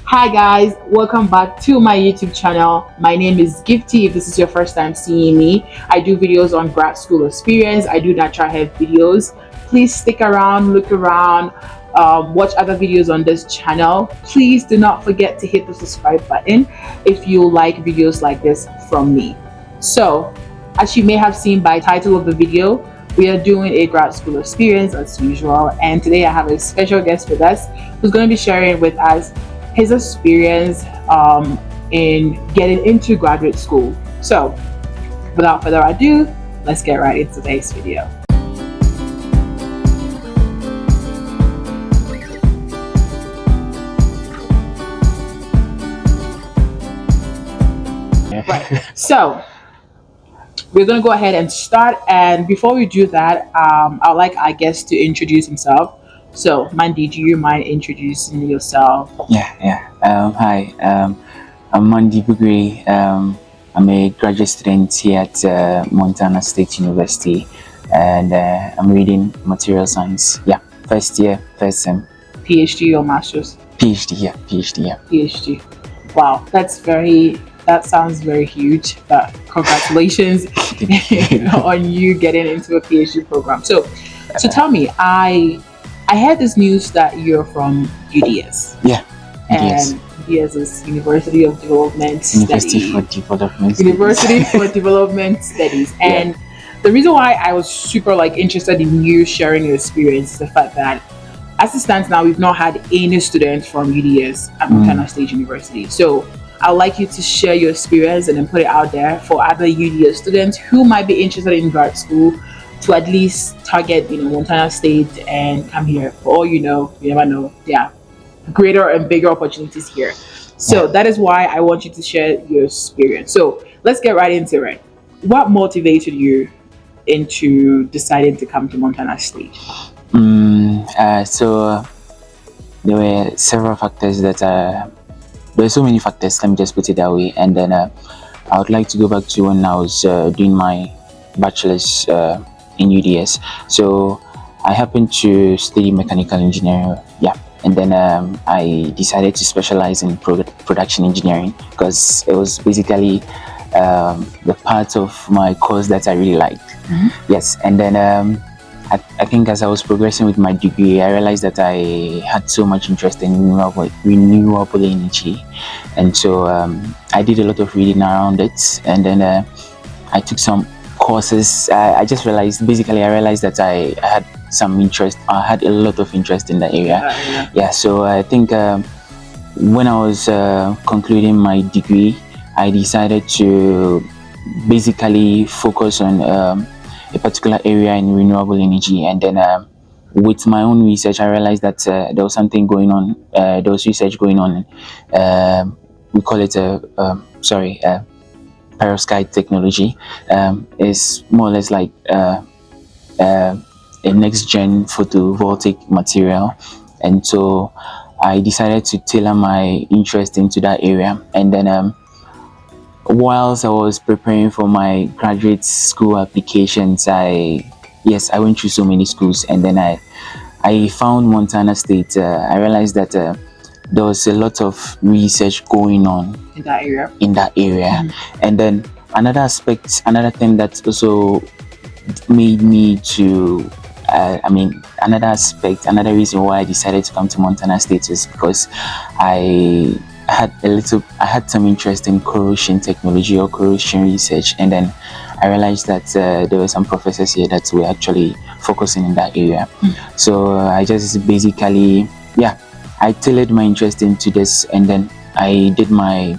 Hi guys, welcome back to my YouTube channel. My name is Gifty. If this is your first time seeing me, I do videos on grad school experience. I do natural hair videos. Please stick around, look around, watch other videos on this channel. Please do not forget to hit the subscribe button if you like videos like this from me. So, as you may have seen by title of the video, we are doing a grad school experience as usual, and today I have a special guest with us who's going to be sharing with us his experience in getting into graduate school. So, without further ado, let's get right into today's video. Right. So, we're gonna go ahead and start. And before we do that, I'd like our guest to introduce himself. So, Mandy, do you mind introducing yourself? Hi, I'm Mandy. I'm a graduate student here at Montana State University, and I'm reading material science. Yeah, first year, first sem. PhD or master's? PhD. PhD. Wow, that sounds very huge. But congratulations on you getting into a PhD program. So tell me, I heard this news that you're from UDS. Yeah. And UDS is University of Development University Studies. for Development University for Development Studies. And the reason why I was super interested in you sharing your experience is the fact that as it stands now, we've not had any students from UDS at Montana State University. So I'd like you to share your experience and then put it out there for other UDS students who might be interested in grad school to at least target, Montana State and come here. For all you know, you never know. Yeah, greater and bigger opportunities here. So that is why I want you to share your experience. So let's get right into it. What motivated you into deciding to come to Montana State? So there were several factors that there were so many factors. Let me just put it that way. And then I would like to go back to when I was doing my bachelor's in UDS. So I happened to study mechanical engineering. Yeah. And then I decided to specialize in production engineering because it was basically the part of my course that I really liked. Yes. And then I think as I was progressing with my degree, I realized that I had so much interest in renewable energy. And so I did a lot of reading around it. And then I took some courses. I realized that I had some interest. I had a lot of interest in the area. Yeah, so I think when I was concluding my degree, I decided to basically focus on a particular area in renewable energy. And then with my own research, I realized that there was something going on. There was research going on. We call it perovskite technology. Is more or less like a next gen photovoltaic material, and so I decided to tailor my interest into that area. And then whilst I was preparing for my graduate school applications, I went through so many schools, and then I found Montana State. I realized that there was a lot of research going on in that area. And then another thing that also made me to another reason why I decided to come to Montana State is because I had some interest in corrosion technology or corrosion research, and then I realized that there were some professors here that were actually focusing in that area. So I just basically I tailored my interest into this, and then I did my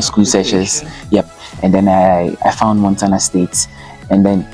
school searches. And then I found Montana State. And then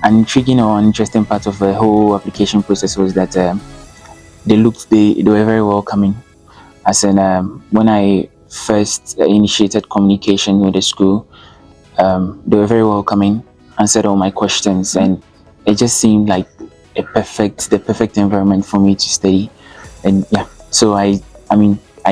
an intriguing or interesting part of the whole application process was that they were very welcoming. As in when I first initiated communication with the school, they were very welcoming, answered all my questions, and it just seemed like the perfect environment for me to study. And so I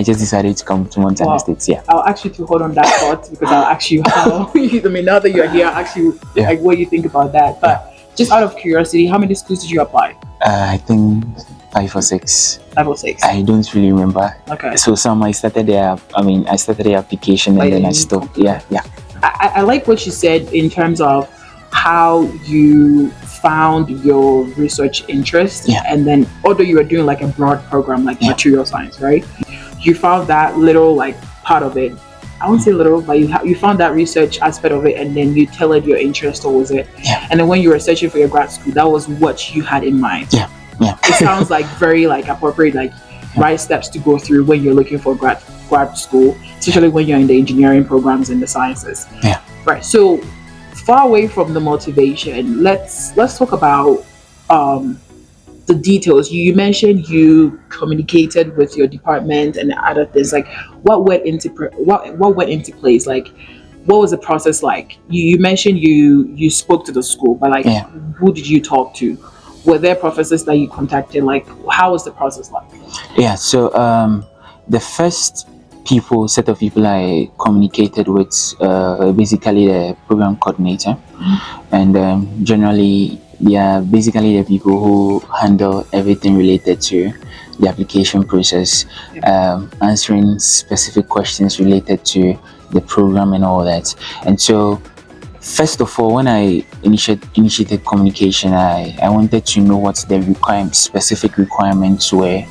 just decided to come to Montana State. I'll ask you to hold on that thought because I'll ask you how now that you're here, I'll ask you what you think about that. But just out of curiosity, how many schools did you apply? I think 5 or 6. 5 or 6. I don't really remember. Okay. So some I started there. I started the application and then I stopped. Yeah, yeah. I like what you said in terms of how you found your research interest, Yeah. and then although you were doing like a broad program like Yeah. material science, right? You found that little like part of it. I won't say little, but you found that research aspect of it, and then you tailored your interest towards it. Yeah. And then when you were searching for your grad school, that was what you had in mind. Yeah, yeah. It sounds like very like appropriate, like right steps to go through when you're looking for grad school, especially when you're in the engineering programs and the sciences. Yeah. Right. So far away from the motivation, let's talk about the details. You mentioned you communicated with your department and other things. Like what went into what went into place? Like what was the process like? You mentioned you spoke to the school, but like Yeah. who did you talk to? Were there professors that you contacted? Like how was the process like? Yeah, so the first set of people I communicated with, basically the program coordinator, and generally they are basically the people who handle everything related to the application process, answering specific questions related to the program and all that. And so first of all, when I initiated communication, I wanted to know what the specific requirements were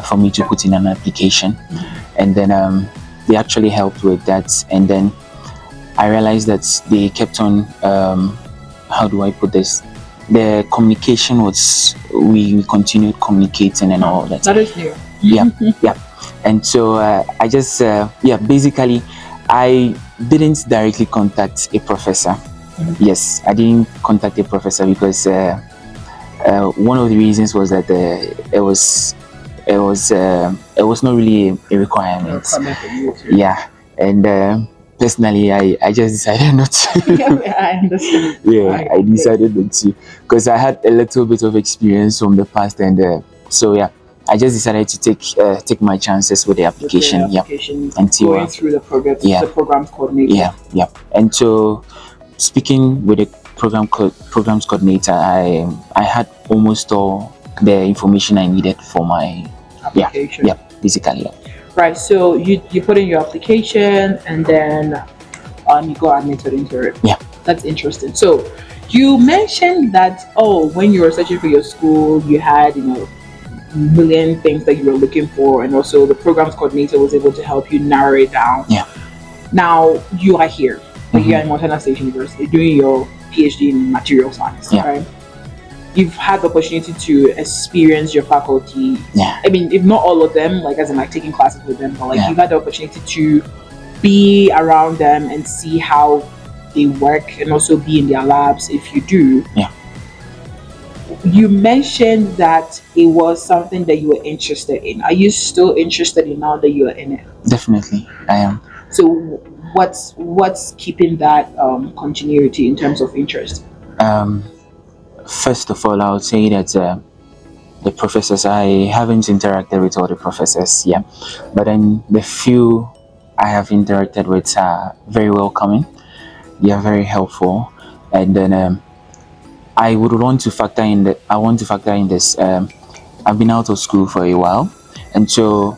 for me to put in an application, and then they actually helped with that. And then I realized that they kept on. How do I put this? The communication was we continued communicating and all that. That is new. Yeah, yeah. And so I just basically I didn't directly contact a professor. Yes, I didn't contact a professor because one of the reasons was that it was not really a requirement. Yeah, and personally, I just decided not to. Yeah, I understand. Yeah, I decided not to because I had a little bit of experience from the past, and so yeah, I just decided to take my chances with the application. Yeah, and going through the program, the programs coordinator. Yeah, yeah. And so, speaking with the programs coordinator, I had almost all the information I needed for my application. Yeah, basically. Yeah. Right. So you put in your application, and then you got admitted into it. Yeah. That's interesting. So you mentioned that when you were searching for your school, you had million things that you were looking for, and also the programs coordinator was able to help you narrow it down. Yeah. Now you are here. You're in Montana State University doing your PhD in material science. Yeah. Right? You've had the opportunity to experience your faculty. Yeah. I mean, if not all of them, like as in like taking classes with them, but like Yeah. you've had the opportunity to be around them and see how they work, and also be in their labs if you do. Yeah. You mentioned that it was something that you were interested in. Are you still interested in now that you are in it? Definitely, I am. So what's keeping that continuity in terms of interest? First of all, I would say that the professors, I haven't interacted with all the professors, yeah, but then the few I have interacted with are very welcoming. They are very helpful, and then I want to factor in this. I've been out of school for a while, and so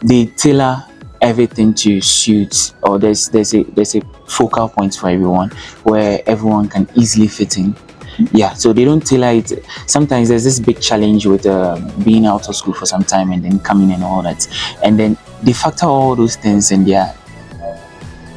they tailor everything to suit, or there's a focal point for everyone where everyone can easily fit in. Yeah, so they don't tailor it. Sometimes there's this big challenge with being out of school for some time and then coming and all that, and then they factor all those things in their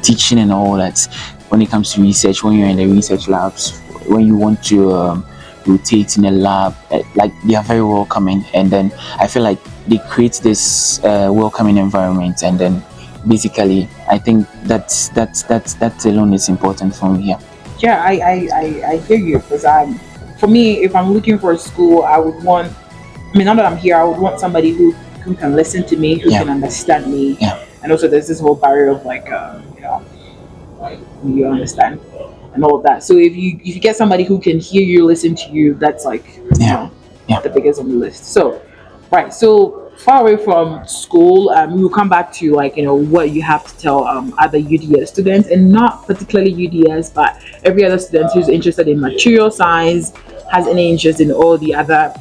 teaching and all that. When it comes to research, when you're in the research labs, when you want to rotate in a lab, like they are very welcoming, and then I feel like they create this welcoming environment, and then basically I think that alone is important for me here. Yeah, I hear you, because for me, if I'm looking for a school, I would want, I mean, now that I'm here, I would want somebody who can listen to me, who can understand me. Yeah. And also there's this whole barrier of like you understand and all of that. So if you get somebody who can hear you, listen to you, that's like the biggest on the list. So right, so far away from school, we will come back to like what you have to tell other UDS students, and not particularly UDS, but every other student who's interested in material science, has any interest in all the other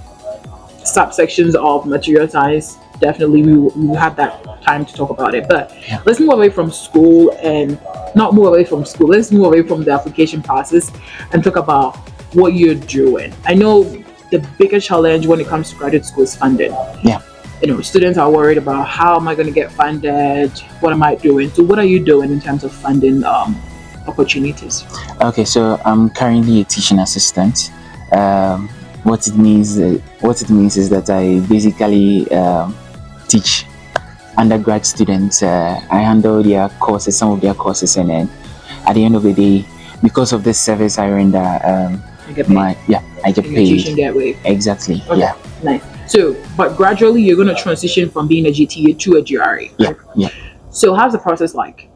subsections of material science, definitely we will have that time to talk about it. But Yeah. let's move away from school and not move away from school. Let's move away from the application process and talk about what you're doing. I know the biggest challenge when it comes to graduate school is funding. Yeah. Students are worried about how am I going to get funded? What am I doing? So, what are you doing in terms of funding opportunities? Okay, so I'm currently a teaching assistant. What it means is that I basically teach undergrad students. I handle their courses, some of their courses, and then at the end of the day, because of this service I render, You get paid. I get And your tuition paid. get waived. Exactly. Okay. Yeah. Nice. So, but gradually you're going to transition from being a GTA to a GRE. Yeah. Yeah. So, how's the process like?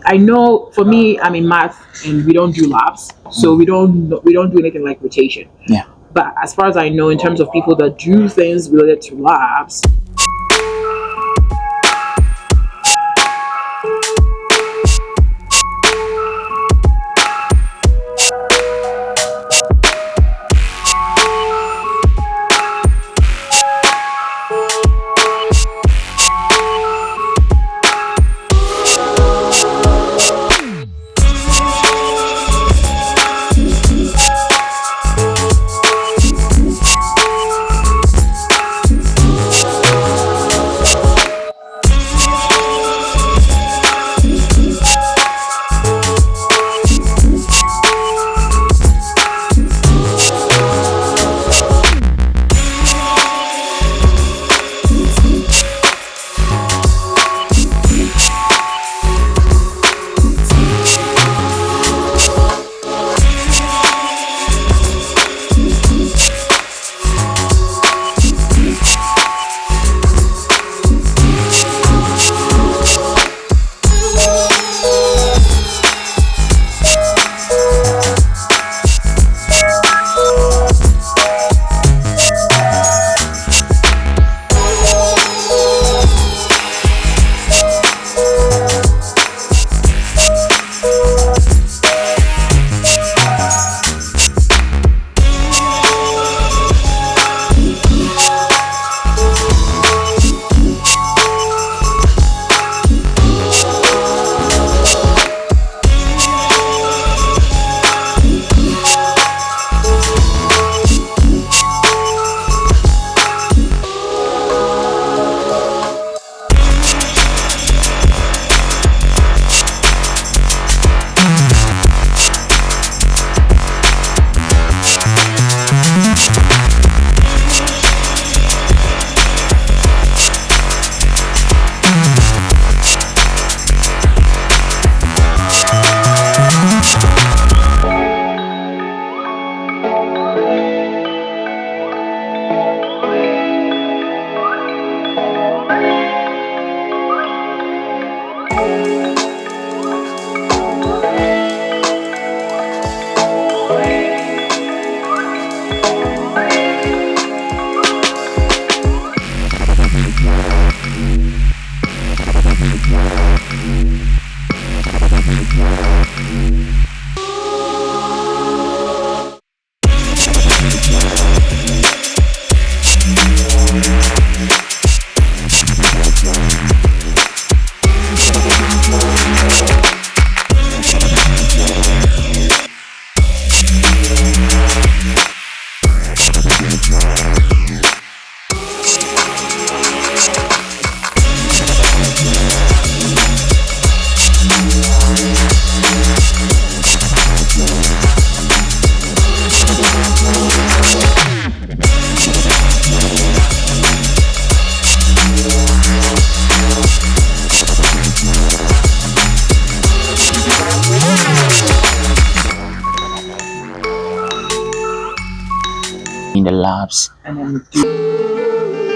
I know for me, I'm in math and we don't do labs, so we don't do anything like rotation. Yeah. But as far as I know, in terms of people that do things related to labs, In the labs. and then do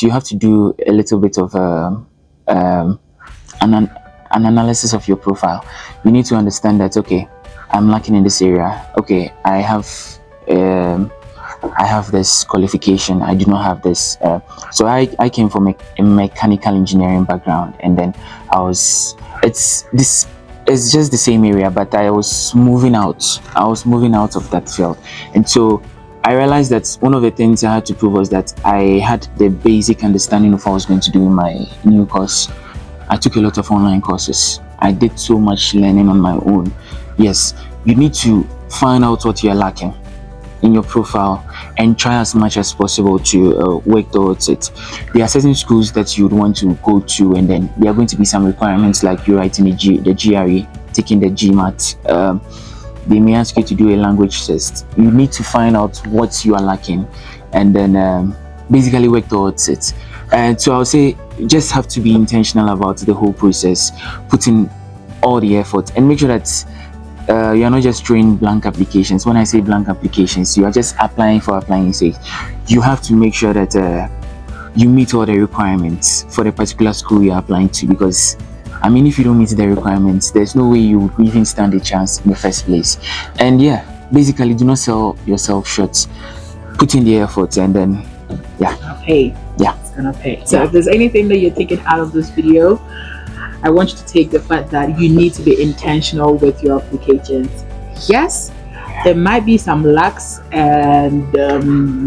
you have to do a little bit of um, an analysis of your profile. You need to understand that, okay, I'm lacking in this area. Okay, um, I have this qualification, I do not have this. So I came from a mechanical engineering background, and then it's just the same area, but I was moving out. I was moving out of that field, and so I realized that one of the things I had to prove was that I had the basic understanding of what I was going to do in my new course. I took a lot of online courses. I did so much learning on my own. Yes, you need to find out what you're lacking in your profile and try as much as possible to work towards it. There are certain schools that you would want to go to, and then there are going to be some requirements like you writing the GRE, taking the GMAT. They may ask you to do a language test. You need to find out what you are lacking, and then basically work towards it. And so I'll say just have to be intentional about the whole process, put in all the effort, and make sure that you're not just throwing blank applications. When I say blank applications, you are just applying for applying sake. You have to make sure that you meet all the requirements for the particular school you're applying to, because I mean, if you don't meet the requirements, there's no way you would even stand a chance in the first place. And yeah, basically, do not sell yourself short. Put in the effort, and then yeah, pay. Yeah, it's gonna pay. So if there's anything that you're taking out of this video, I want you to take the fact that you need to be intentional with your applications. Yes, there might be some lacks and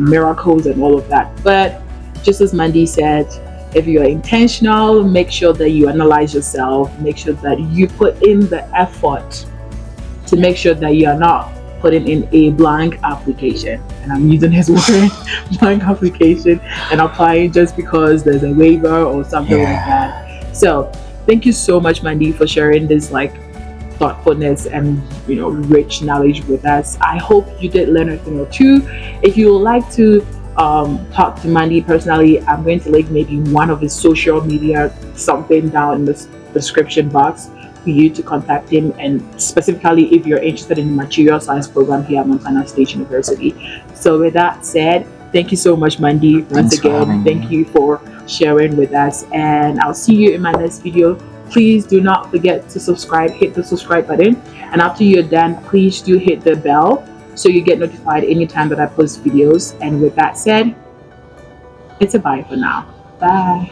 miracles and all of that, but just as Mandy said, if you're intentional, make sure that you analyze yourself, make sure that you put in the effort to make sure that you are not putting in a blank application. And I'm using his word, blank application, and applying just because there's a waiver or something like that. So thank you so much, Mandy, for sharing this thoughtfulness and rich knowledge with us. I hope you did learn a thing or two. If you would like to talk to Mandy personally, I'm going to link maybe one of his social media something down in the description box for you to contact him, and specifically if you're interested in the material science program here at Montana State University. So with that said, thank you so much, Mandy. Once again, thank you for sharing with us, and I'll see you in my next video. Please do not forget to subscribe, hit the subscribe button, and after you're done, please do hit the bell so you get notified anytime that I post videos. And with that said, it's a bye for now. Bye.